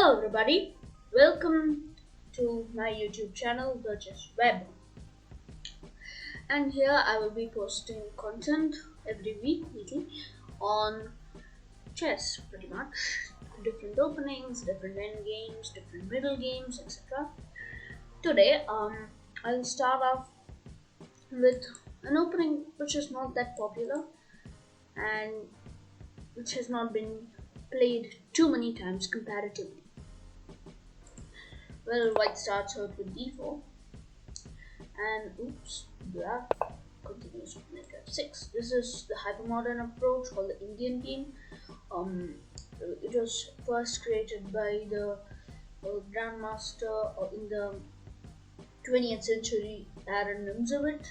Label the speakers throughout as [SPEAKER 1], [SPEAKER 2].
[SPEAKER 1] Hello everybody, welcome to my YouTube channel, thechessweb. And here I will be posting content every weekly on chess, pretty much. Different openings, different end games, different middle games, etc. Today, I'll start off with an opening which is not that popular and which has not been played too many times comparatively. Well, white starts out with d4 and black continues with knight f6. This is the hypermodern approach called the Indian game. It was first created by the grandmaster in the 20th century, Aaron Nimzowitsch.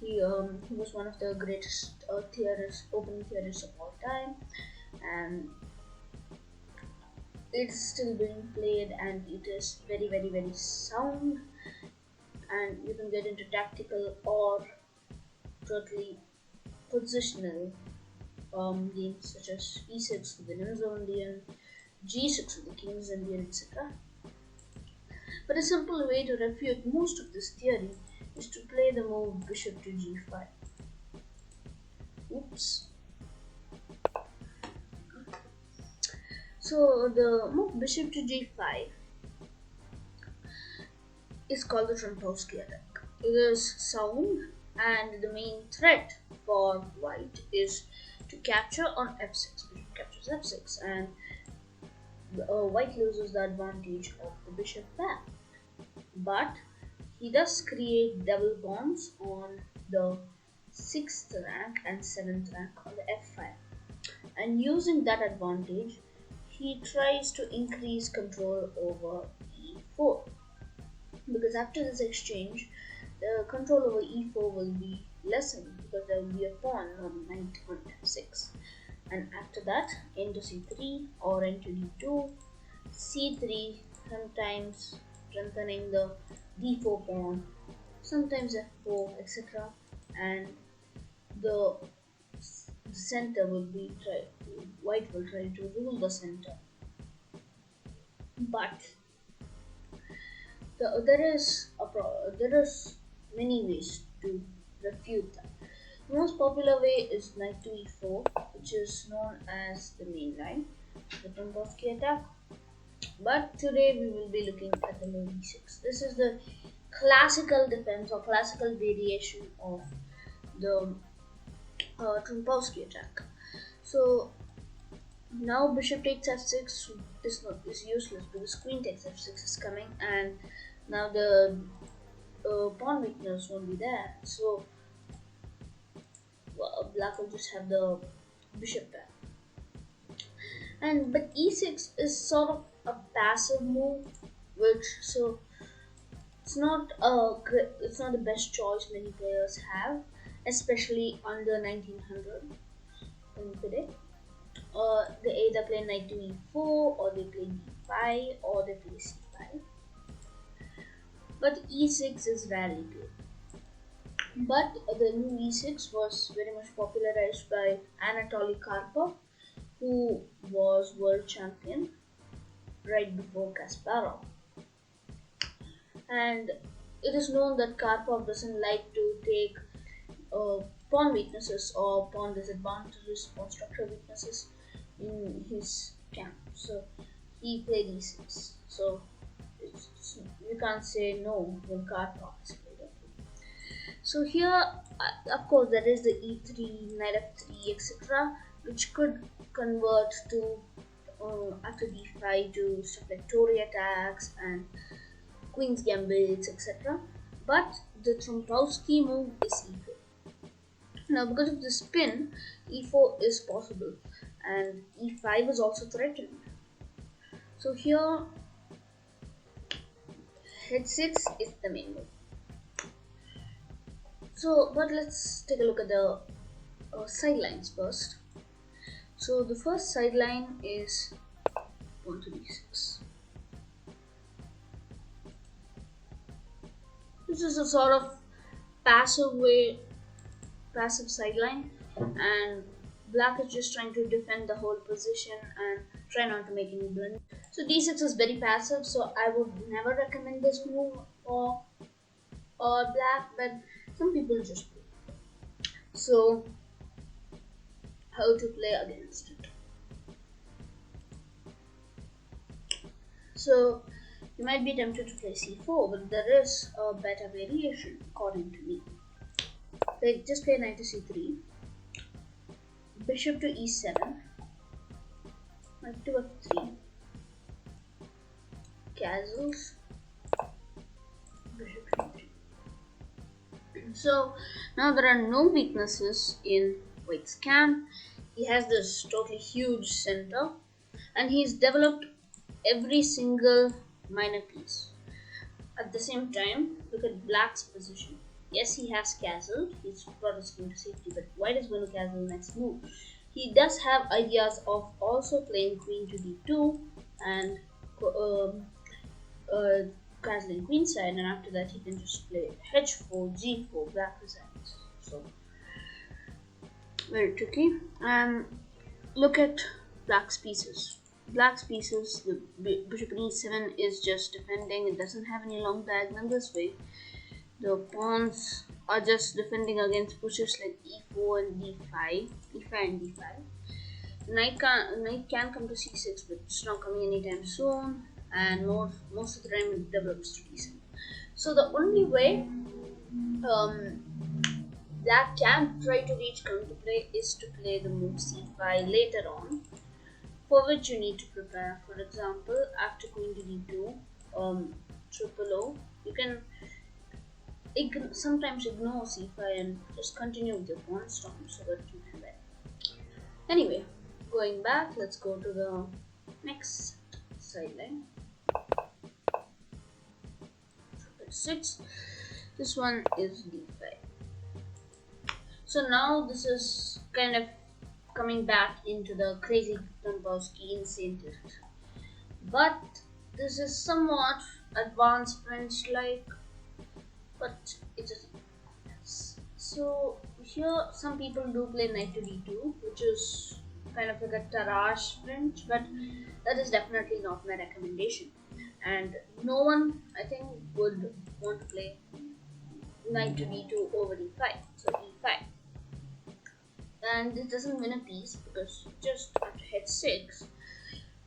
[SPEAKER 1] He was one of the greatest opening theorists of all time, and it's still being played, and it is very, very, very sound. And you can get into tactical or totally positional games such as e6 with the Nimzo Indian, g6 with the King's Indian, etc. But a simple way to refute most of this theory is to play the move bishop to g5. So the move bishop to g5 is called the trompowsky attack. It is sound, and the main threat for white is to capture on f6. Bishop captures f6, and white loses the advantage of the bishop path. But he does create double pawns on the 6th rank and 7th rank on the f5. And using that advantage, he tries to increase control over e4. Because after this exchange, the control over e4 will be lessened because there will be a pawn on knight on f6. And after that, into c3 or into d2, c3, sometimes strengthening the d4 pawn, sometimes f4, etc. And the center will be white will try to rule the center. But there is many ways to refute that. The most popular way is knight to e4, which is known as the main line, the trompowsky attack. But today we will be looking at the move e6. This is the classical defense or classical variation of the trompowsky attack. So now bishop takes f6 is useless because queen takes f6 is coming, and now the pawn weakness won't be there. So black will just have the bishop pair. But e6 is sort of a passive move, so it's not the best choice many players have, especially under 1900 today. They either play knight to e4, or they play d5, or they play c5. But e6 is rarely played. But the new e6 was very much popularized by Anatoly Karpov, who was world champion right before Kasparov. And it is known that Karpov doesn't like to take pawn weaknesses or pawn disadvantages or structural weaknesses in his camp. So he played e6. So you can't say no when Karpov is played it. So here, of course, there is the e3, knight f3, etc., which could convert to after d5 to stuff like Tory attacks and queen's gambits, etc. But the trompowsky move is e4. Now, because of the spin, e4 is possible, and e5 is also threatened. So here, h6 is the main move. So, but let's take a look at the sidelines first. So the first sideline is pawn to d6. This is a sort of passive sideline, and black is just trying to defend the whole position and try not to make any blunders. So d6 is very passive, so I would never recommend this move for black, but some people just play. So how to play against it? So you might be tempted to play c4, but there is a better variation according to me. Just play knight to c3, bishop to e7, knight to f3, castles, bishop to e3. So now there are no weaknesses in White's camp. He has this totally huge center, and he's developed every single minor piece. At the same time, look at Black's position. Yes, he has castled. He's brought his king to safety, but White is going to castle next move. He does have ideas of also playing queen to d2 and castling queenside, and after that he can just play h4, g4, black resigns. So very tricky. Look at Black's pieces. Black's pieces, the bishop in e7 is just defending. It doesn't have any long diagonal this way. The pawns are just defending against pushes like e4 and d5, e5 and d5. Knight can come to c6, but it's not coming anytime soon, and most of the time it develops to d7. So the only way Black can try to reach counterplay is to play the move c5 later on, for which you need to prepare. For example, after queen to d2, triple O, you can sometimes ignore c5 and just continue with your pawn storm so that you can win. Anyway, going back, let's go to the next sideline. 6. This one is d5. So now this is kind of coming back into the crazy trompowski insane tilt. But this is somewhat advanced French like, but it is. So here some people do play knight to d2, which is kind of like a Tarrasch French, but that is definitely not my recommendation. And no one, I think, would want to play knight to d2 over d5, so e5. And this doesn't win a piece because just after h6,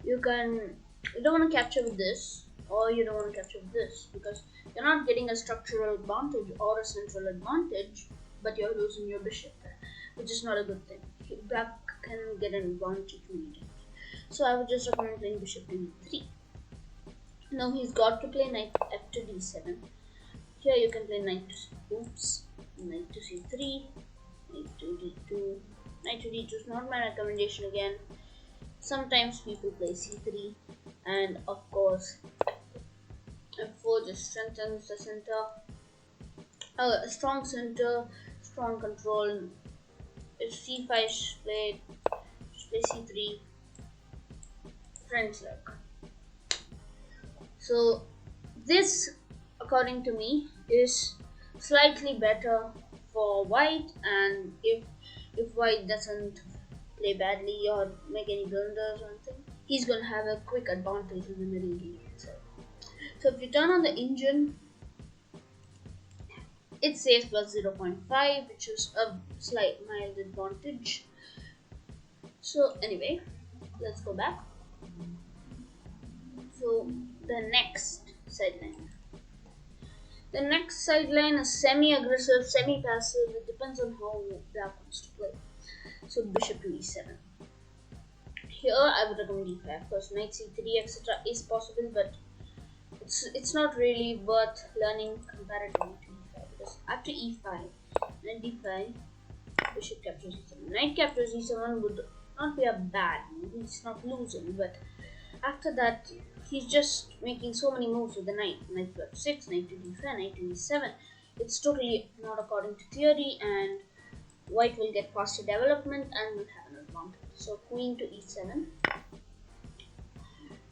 [SPEAKER 1] you don't want to capture with this, or you don't want to capture with this, because you're not getting a structural advantage or a central advantage, but you're losing your bishop, which is not a good thing. Black can get an advantage many times. So I would just recommend playing bishop to e3. Now he's got to play knight f to d7. Here you can play knight to c3, knight to d2. Knight to d2 is not my recommendation again. Sometimes people play c3, and of course f4 just strengthens the center. A strong center, strong control. If c5 is played, just play c3. French like. So this, according to me, is slightly better for White, and if White doesn't play badly or make any blunders or anything, he's gonna have a quick advantage in the middle game itself. So if you turn on the engine, it says plus 0.5, which is a slight mild advantage. So anyway, let's go back. So the next sideline. The next sideline is semi-aggressive, semi-passive. It depends on how Black wants to play. So bishop to e7. Here I would recommend e5. Of course, knight c3, etc. is possible, but it's not really worth learning comparatively to e5, because after e5 and d5, bishop captures e7. Knight captures e7 would not be a bad move. He's not losing, but after that, he's just making so many moves with the knight. Knight to f6, knight to d5, knight to e7. It's totally not according to theory, and White will get faster development and will have an advantage. So queen to e7.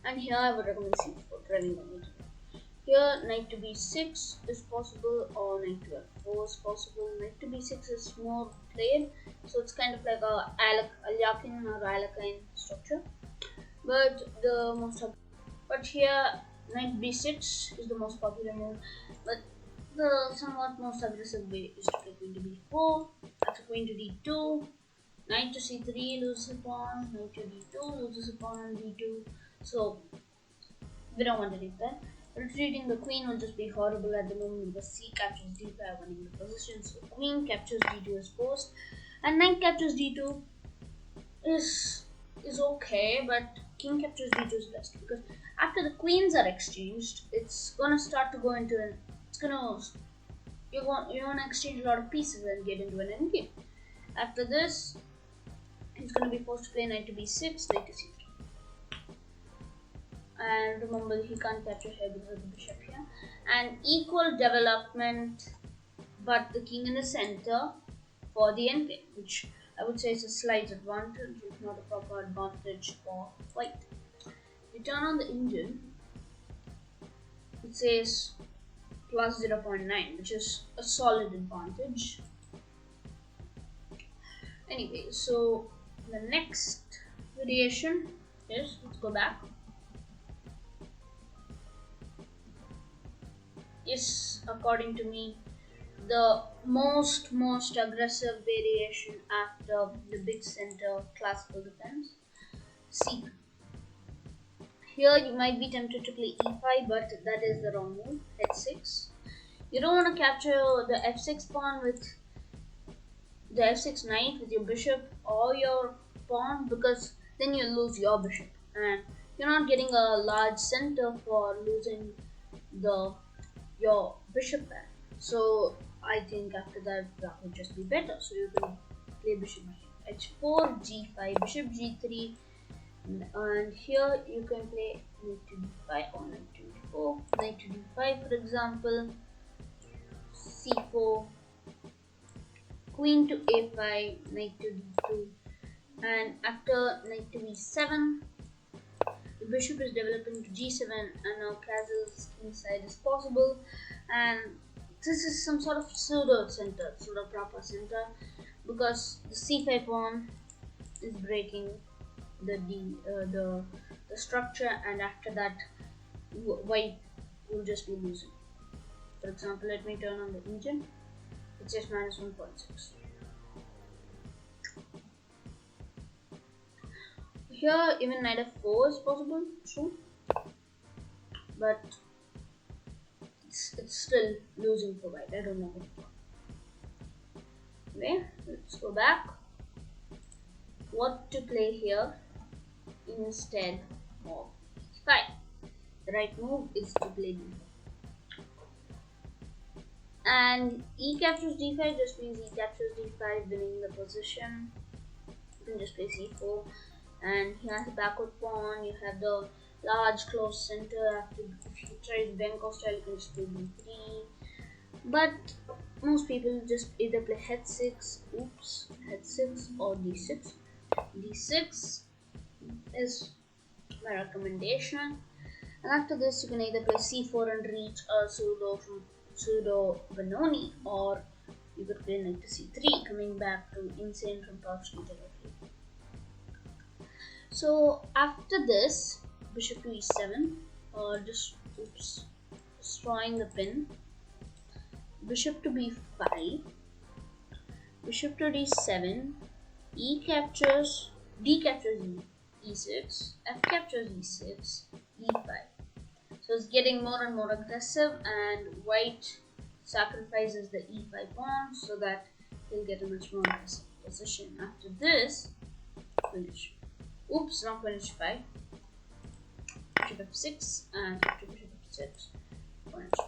[SPEAKER 1] And here I would recommend c4, driving down it. Here knight to b6 is possible, or knight to f4 is possible. Knight to b6 is more played. So it's kind of like a Alyakin or Alakine structure. But here knight b6 is the most popular move. But the somewhat most aggressive way is to play queen to b4. After queen to d2, knight to c3 loses a pawn, knight to d2 loses a pawn on d2. So we don't want to do that. Retreating the queen will just be horrible at the moment because c captures d5, winning the position. So queen captures d2 is forced, and knight captures d2 is okay, but king captures d2 is best because after the queens are exchanged, it's gonna start to go into an you're gonna exchange a lot of pieces and get into an endgame. After this, he's gonna be forced to play knight to b6, knight to c3. And remember, he can't capture here because of the bishop here. And equal development, but the king in the center for the endgame, which I would say is a slight advantage, if not a proper advantage for white. We turn on the engine, it says plus 0.9, which is a solid advantage. Anyway, so the next variation is, let's go back. Is, according to me, the most aggressive variation after the big center classical defense, c3. Here you might be tempted to play e5, but that is the wrong move. h6. You don't want to capture the f6 pawn with the f6 knight with your bishop or your pawn, because then you lose your bishop and you're not getting a large center for losing your bishop back. So I think after that would just be better. So you can play bishop h4, g5, bishop g3, and here you can play knight to d5 or knight to d4, knight to d5 for example, c4, queen to a5, knight to d2, and after knight to e7, the bishop is developing to g7, and now castle's inside is possible, and this is some sort of pseudo proper center, because the c5 pawn is breaking the structure, and after that white will just be losing. For example, let me turn on the engine. It says minus 1.6. Here even knight f4 is possible, true, but it's still losing for white. I don't know. Okay, let's go back. What to play here instead of e5? The right move is to play d5. And e captures d5 just means e captures d5, winning the position. You can just play c4, and he has a backward pawn. You have the large close center. If you try the Benko style, you can just play d3. But most people just either play h6, h6 or d6. d6 is my recommendation. And after this, you can either play c4 and reach a pseudo Benoni, or you could play knight to c3, coming back to insane trompowski territory. So after this, bishop to e7, or just destroying the pin. Bishop to b5, bishop to d7, d captures e6, f captures e6, e5. So it's getting more and more aggressive, and white sacrifices the e5 pawn so that he'll get a much more aggressive position. After this, finish. Oops, not finish 5. Bishop f6, and after bishop f6, finish 5.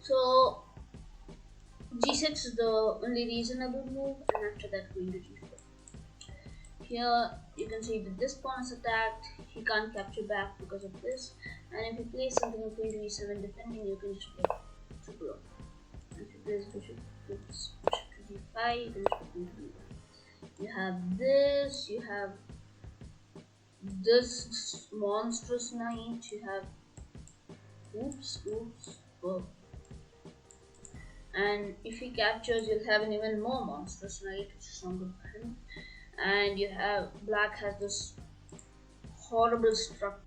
[SPEAKER 1] So g6 is the only reasonable move, and after that queen to g4. Here you can see that this pawn is attacked. He can't capture back because of this, and if you play something in queen to e7 defending, you can just play to blow. If you play bishop to d5, you can just play queen to d1. You have this, you have this monstrous knight, you have whoa. and if he captures, you'll have an even more monstrous knight, which is not good for him. And you have black has this horrible structure,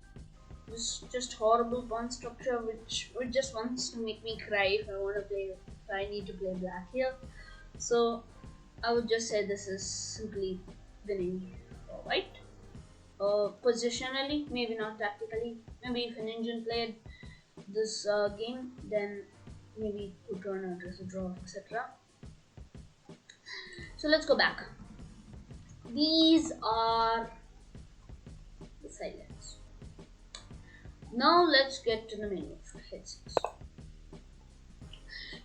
[SPEAKER 1] this just horrible pawn structure, which just wants to make me cry if I need to play black here. So I would just say this is simply winning for white. Positionally, maybe not tactically. Maybe if an Indian played this game, then maybe could turn out as a draw, etc. So let's go back. These are the silence. Now let's get to the main move, h6.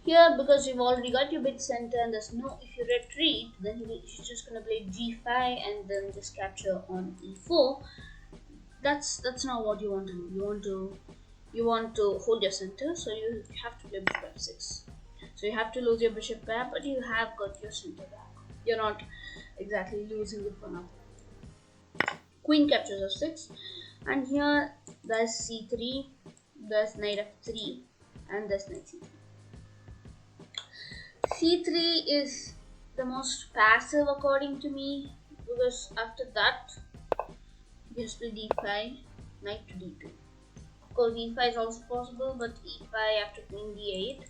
[SPEAKER 1] Here, because you've already got your bit center and there's no, if you retreat, then he's just gonna play g5 and then just capture on e4. That's not what you want to do. You want to hold your center, so you have to play bishop f6. So you have to lose your bishop back, but you have got your center back. You're not exactly losing it for nothing. Queen captures f6, and here there's c3, there's knight f3, and there's knight c3. c3 is the most passive according to me, because after that you just play d5, knight to d2. Of course, e5 is also possible, but e5 after queen d8,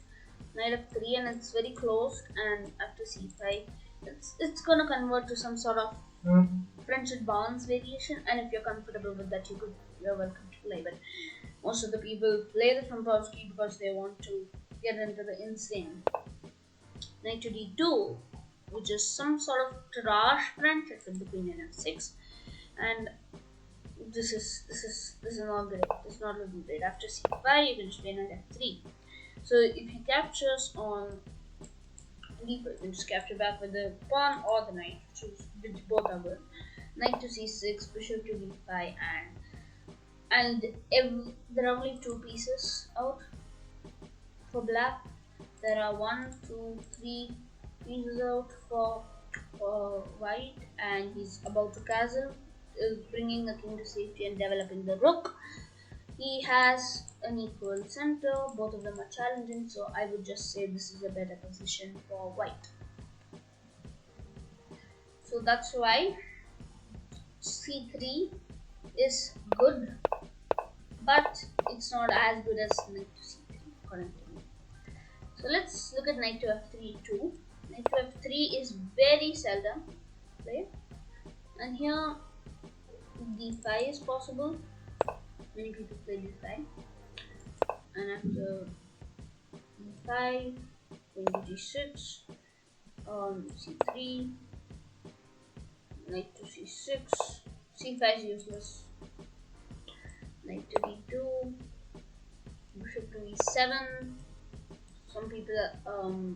[SPEAKER 1] knight f3, and it's very close. And after c5, it's gonna convert to some sort of friendship bonds variation. And if you're comfortable with that, you're welcome to play. But most of the people play the trompowsky because they want to get into the insane knight to d2, which is some sort of trash friendship with the queen and f6, and this is not great. It's not looking great. After c5, you can just play knight f3. So if he captures on d4, you can just capture back with the pawn or the knight, which both are good. Knight to c6, bishop to d5, and there are only two pieces out for black. There are 1, 2, 3 pieces out for white, and he's about to castle, bringing the king to safety and developing the rook. He has an equal center, both of them are challenging, so I would just say this is a better position for white. So that's why c3 is good, but it's not as good as knight to c3 currently. So let's look at knight to f3 too. Knight to f3 is very seldom played, and here d5 is possible. Many people play d5, and after d5, queen to g6, c3, knight to c6, c5 is useless, knight to d2, bishop to e7. Some people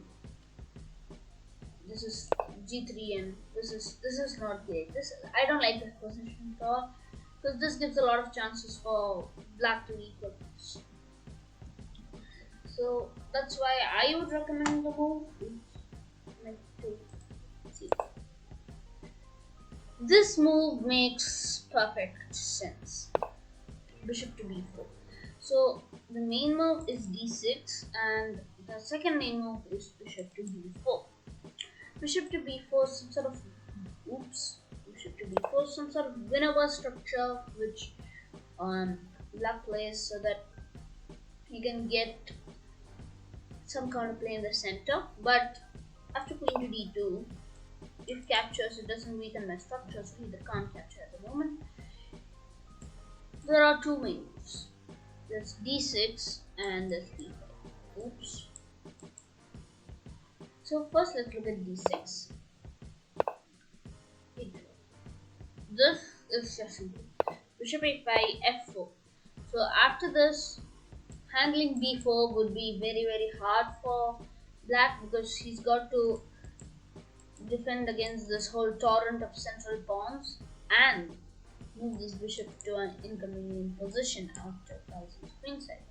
[SPEAKER 1] this is g3, and this is not great. I don't like this position at all, because this gives a lot of chances for black to equal this. So that's why I would recommend the move knight to c3. This move makes perfect sense. Bishop to b4. So the main move is d6, and the second main move is bishop to b4. Bishop to b4 is some sort of bishop to b4 is some sort of winner structure which black plays so that he can get some counterplay in the center. But after queen to d2, if captures, it doesn't weaken my structure, so he can't capture at the moment. There are two main moves. There's d6 and there's d5. So first let's look at d6. This is just simple. Bishop a5, f4. So after this, handling b4 would be very hard for black, because he's got to defend against this whole torrent of central pawns and move this bishop to an inconvenient position after rising queenside.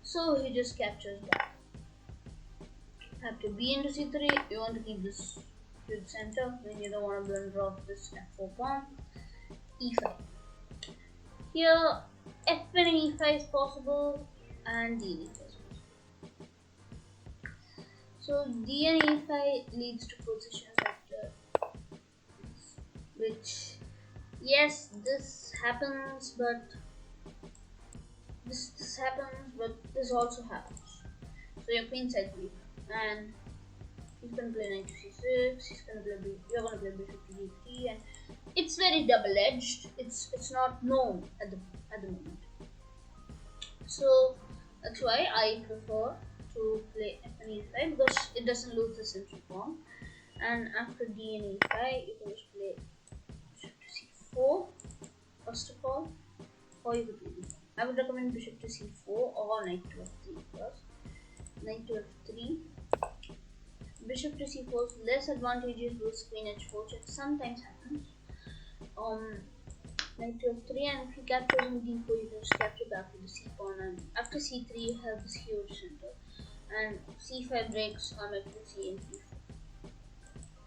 [SPEAKER 1] So he just captures that. After b into c3, you want to keep this to the center when you don't want to blunder off this f4 pawn. e5. Here, f and e5 is possible, and d is possible. So d and e5 leads to position vector, which, yes, this happens, but this happens, but this also happens. So your queen side weak, and he's gonna play knight to c6. You're gonna play bishop to d3, and it's very double-edged. It's not known at the moment. So that's why I prefer to play f and e5 because it doesn't lose the central pawn. And after d and e5, you can just play bishop to c4 first of all, or you could play d4. I would recommend bishop to c4 or knight to f3 first. Knight to f3. Bishop to c4 is less advantageous because queen h4 check sometimes happens. Knight to f3, and if you capture on d4, you can just capture back to the c pawn, and after c3 you have this huge center, and c5 breaks on knight to c and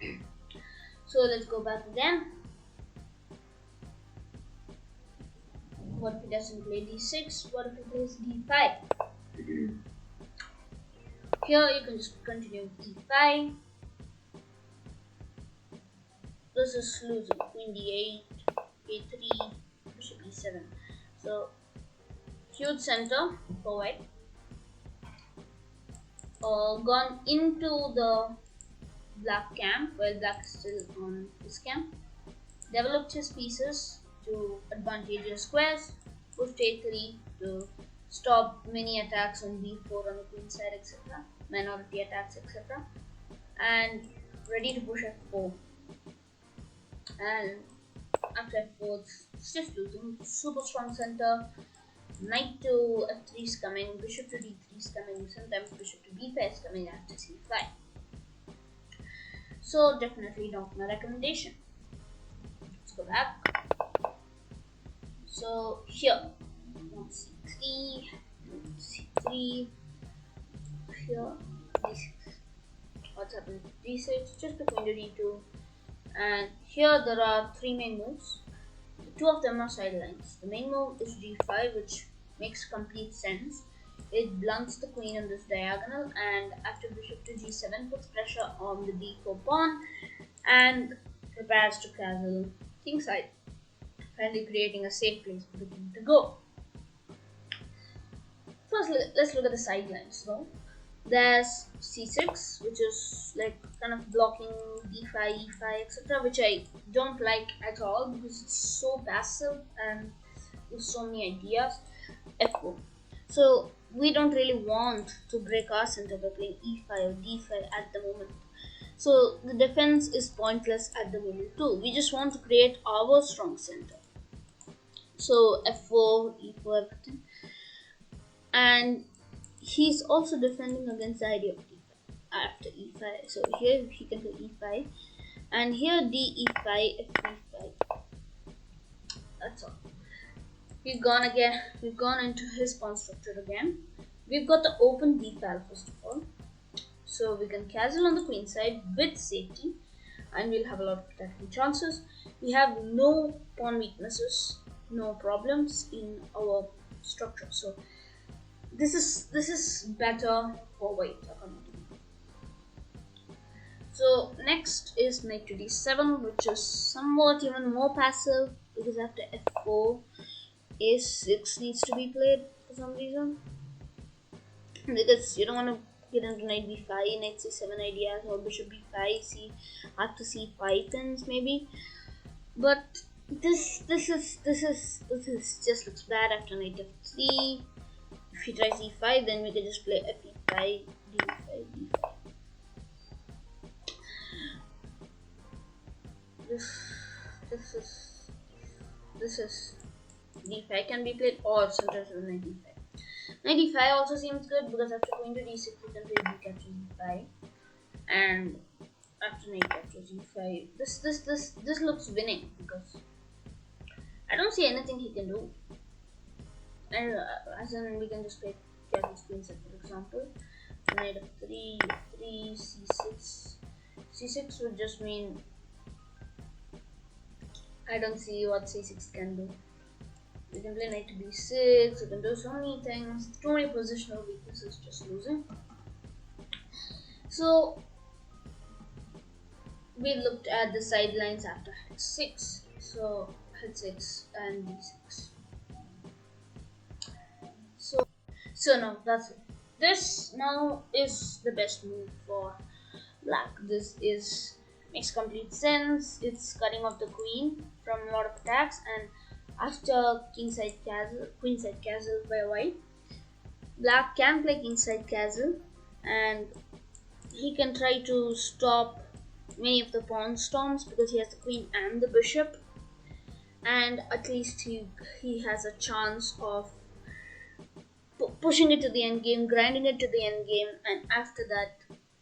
[SPEAKER 1] d4. So let's go back again. What if he doesn't play d6? What if he plays d5? Here you can just continue with d5. This is losing. Queen d8, a3, bishop e7. So huge center for white. Gone into the black camp while black is still on his camp. Developed his pieces to advantageous squares. Pushed a3 to stop many attacks on b4 on the queen side, etc. Minority attacks, etc. And ready to push f4. And after f4, it's just losing. Super strong center. Knight to f3 is coming. Bishop to d3 is coming. Sometimes bishop to b5 is coming after c5. So definitely not my recommendation. Let's go back. So here, c3, c3, here, d6. What's happening to d6? Just between the d2. And here there are three main moves. Two of them are sidelines. The main move is g5, which makes complete sense. It blunts the queen on this diagonal, and after bishop to g7 puts pressure on the d4 pawn and prepares to castle kingside, finally creating a safe place for the king to go. First, let's look at the sidelines though. There's c6, which is like kind of blocking d5, e5, etc., which I don't like at all because it's so passive and with so many ideas. f4. So we don't really want to break our center by playing e5 or d5 at the moment. So the defense is pointless at the moment too. We just want to create our strong center. So f4, e4, everything. And he's also defending against the idea of d5 after e5. So here he can play e5, and here d e5, f e5. That's all. We've gone into his pawn structure again. We've got the open d file first of all, so we can castle on the queen side with safety, and we'll have a lot of attacking chances. We have no pawn weaknesses, no problems in our structure. So this is better for white according to me. So next is knight to d7, which is somewhat even more passive because after f4, a6 needs to be played for some reason, because you don't want to get into knight b5, knight c7 ideas, or bishop b5, c after c5 pins maybe. But this just looks bad after knight f3. If he tries e5, then we can just play f e5, d5, d5. This is d5 can be played, or center to knight d5. Knight d5 also seems good because after going to d6, we can play b captures e5, and after knight captures e5, this looks winning because I don't see anything he can do. And as in we can just play castles queenset, for example. Knight f3, f3, c6. C6 would just mean I don't see what c6 can do. We can play knight to b6, we can do so many things, too many positional weaknesses, just losing. So we looked at the sidelines after h6. So h6 and d6. So now that's it. This now is the best move for black. This is makes complete sense. It's cutting off the queen from a lot of attacks, and after queenside castle by white, black can play kingside castle, and he can try to stop many of the pawn storms because he has the queen and the bishop, and at least he has a chance of pushing it to the end game, grinding it to the end game, and after that,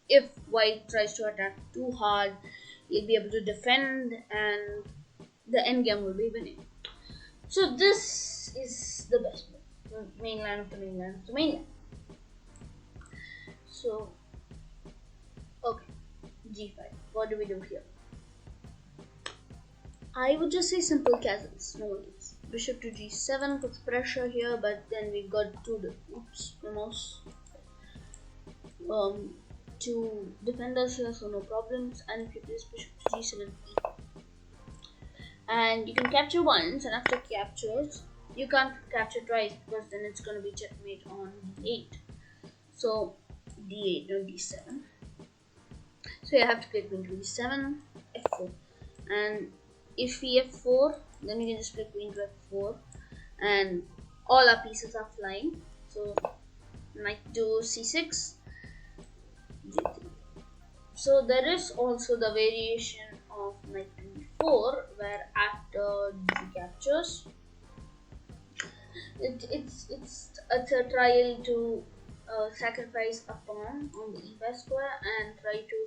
[SPEAKER 1] if white tries to attack too hard, he'll be able to defend, and the end game will be winning. So this is the best move, the mainland of the mainland of the mainland. So, okay, g5. What do we do here? I would just say simple castles, no worries. Bishop to g7 puts pressure here, but then we got two defenders here, so no problems. And if you place bishop to g7, and you can capture once, and after captures, you can't capture twice because then it's going to be checkmate on d8. So d8 or d7. So you have to play queen to d7, f4, and if we f4, then we can just play queen to f4, and all our pieces are flying. So knight to c6, g3. So there is also the variation of knight to e4, where after g captures, it's a trial to sacrifice a pawn on the e5 square and try to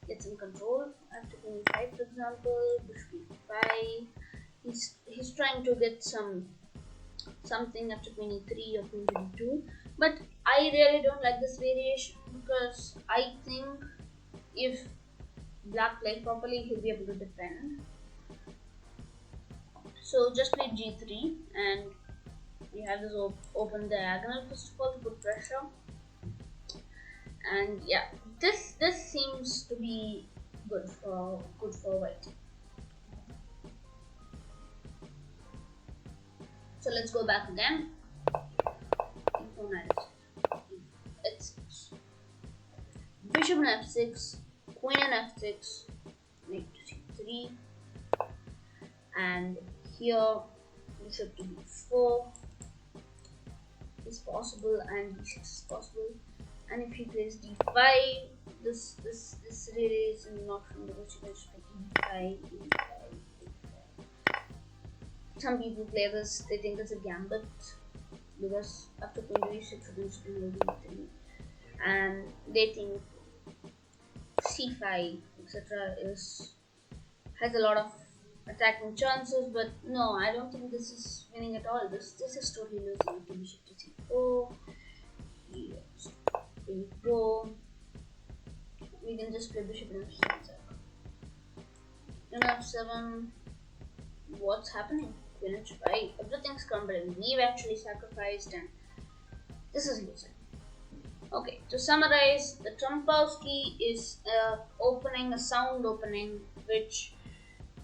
[SPEAKER 1] get some control. After queen e5, for example, bishop e5, he's trying to get something after queen e3 or queen e2. But I really don't like this variation because I think if black plays properly, he'll be able to defend. So just play g3, and we have this open diagonal first of all to put pressure. And yeah, this seems to be good for white. So let's go back again. F6. Bishop on f6, queen on f6, knight to c3, and here bishop to b4 is possible, and d6 is possible. And if he plays d5, this really is not from the e5, e5. Some people play this, they think it's a gambit because after queen d6 will be d3, and they think c5 etc. has a lot of attacking chances, but no, I don't think this is winning at all. This is totally losing. Bishop to c4. Yes. Here we go. We can just play bishop in f7. In f7, what's happening? Queen h5. Everything's crumbling. We've actually sacrificed, and this is losing. Okay, to summarize, the trompowski is a sound opening, which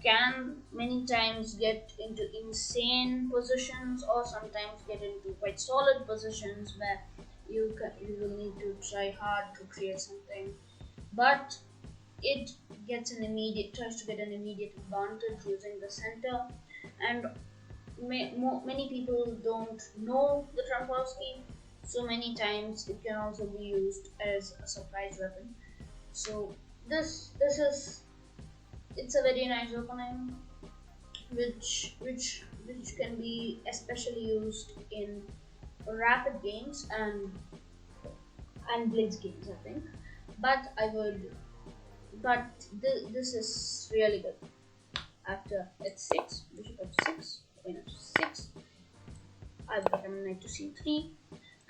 [SPEAKER 1] can many times get into insane positions or sometimes get into quite solid positions where you will need to try hard to create something, but it tries to get an immediate advantage using the center, and many people don't know the trompowski, so many times it can also be used as a surprise weapon. So it's a very nice opening, which can be especially used in rapid games and blitz games, I think. But this is really good. After h6, bishop f6, queen f6, I would recommend knight to c3,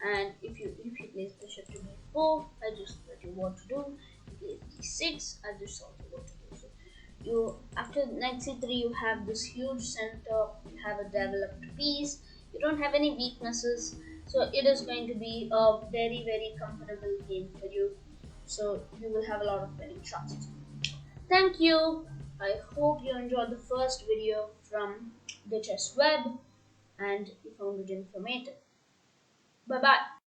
[SPEAKER 1] and if you place bishop to b4, I just told you what to do. If you place d6, I just told you what to do. So after knight c3, you have this huge center, you have a developed piece, you don't have any weaknesses, so it is going to be a very, very comfortable game for you. so you will have a lot of winning chances. Thank you. I hope you enjoyed the first video from the chess web and you found it informative. Bye bye.